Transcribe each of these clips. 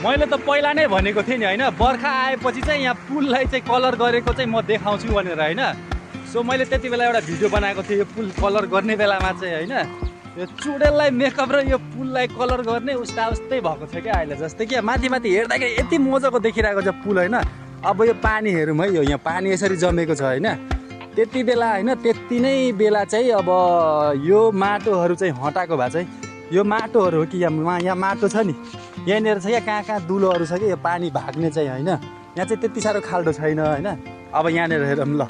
मैले त पहिला नै भनेको थिएँ नि होइन, बर्खा आएपछि चाहिँ यहाँ पुललाई चाहिँ कलर गरेको चाहिँ म देखाउँछु भनेर होइन। सो मैले त्यति बेला एउटा भिडियो बनाएको थिएँ यो पुल कलर गर्ने बेलामा चाहिँ होइन। यो चुडेललाई मेकअप र यो पुललाई कलर गर्ने उस्ता उस्तै भएको छ क्या अहिले। जस्तै कि माथि माथि हेर्दाखेरि यति मजाको देखिरहेको छ पुल होइन। अब यो पानी हेरौँ है, यो यहाँ पानी यसरी जमेको छ होइन। त्यति बेला होइन, त्यति नै बेला चाहिँ अब यो माटोहरू चाहिँ हटाएको भए चाहिँ यो माटोहरू हो कि यहाँ माटो छ नि, यहाँनिर चाहिँ कहाँ कहाँ दुलोहरू छ कि यो पानी भाग्ने चाहिँ होइन। यहाँ चाहिँ त्यति साह्रो खाल्डो छैन होइन। अब यहाँनिर हेरौँ ल,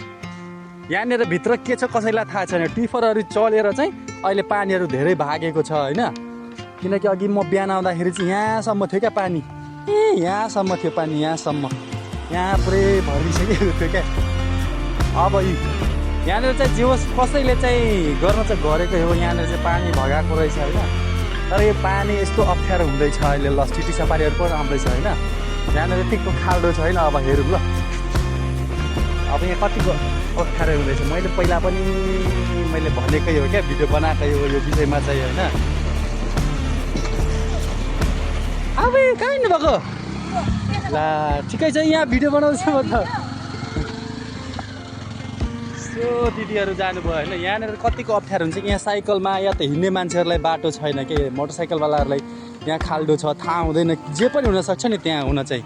यहाँनिर भित्र के छ कसैलाई थाहा छैन। टिफरहरू चलेर चाहिँ अहिले पानीहरू धेरै भागेको छ होइन। किनकि अघि म बिहान आउँदाखेरि चाहिँ यहाँसम्म थियो क्या पानी, यहाँसम्म थियो पानी, यहाँसम्म, यहाँ पुरै भरिसकेको थियो क्या। अब यहाँनिर चाहिँ जे होस् कसैले चाहिँ गर्न चाहिँ गरेको हो, यहाँनिर चाहिँ पानी भगाएको रहेछ होइन। तर यो पानी यस्तो अप्ठ्यारो हुँदैछ अहिले। ल सिटी सफारीहरू पनि आउँदैछ होइन। यहाँनिर यतिको खाल्डो छैन। अब हेरौँ ल, अब यहाँ कतिको अप्ठ्यारो हुँदैछ। मैले पहिला पनि मैले भनेकै हो क्या, भिडियो बनाएकै हो यो विषयमा चाहिँ होइन। अब कहाँ हिँड्नुभएको? ला ठिकै छ, यहाँ भिडियो बनाउँछु म त। सो दिदीहरू जानुभयो होइन। यहाँनिर कतिको अप्ठ्यारो हुन्छ कि यहाँ साइकलमा या त हिँड्ने मान्छेहरूलाई बाटो छैन कि, मोटरसाइकलवालाहरूलाई यहाँ खाल्डो छ, थाहा हुँदैन, जे पनि हुनसक्छ नि त्यहाँ हुन चाहिँ।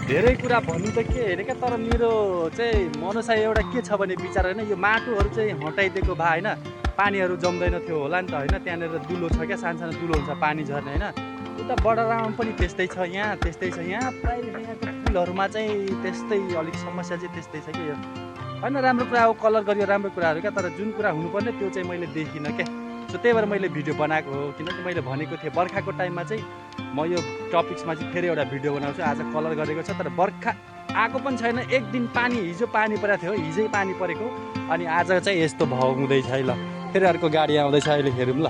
धेरै कुरा भन्नु त के होइन क्या, तर मेरो चाहिँ मनसाय एउटा के छ भने विचार होइन, यो माटोहरू चाहिँ हटाइदिएको भए होइन पानीहरू जम्दैन थियो होला नि त होइन। त्यहाँनिर दुलो छ क्या, सानो सानो दुलो हुन्छ पानी झर्ने होइन। उता बडा राउन्ड पनि त्यस्तै छ, यहाँ त्यस्तै छ। यहाँ प्रायः यहाँको पुलहरूमा चाहिँ त्यस्तै अलिक समस्या चाहिँ त्यस्तै छ कि यो होइन। राम्रो कुरा हो, कलर गरियो राम्रो कुराहरू क्या, तर जुन कुरा हुनुपर्ने त्यो चाहिँ मैले देखिनँ क्या। सो त्यही भएर मैले भिडियो बनाएको हो। किनकि मैले भनेको थिएँ बर्खाको टाइममा चाहिँ म यो टपिक्समा चाहिँ फेरि एउटा भिडियो बनाउँछु। आज कलर गरेको छ तर बर्खा आएको पनि छैन। एक दिन पानी, हिजो पानी परेको थियो, हिजै पानी परेको, अनि आज चाहिँ यस्तो भाउ हुँदैछ है। ल फेरि अर्को गाडी आउँदैछ, अहिले हेरौँ ल।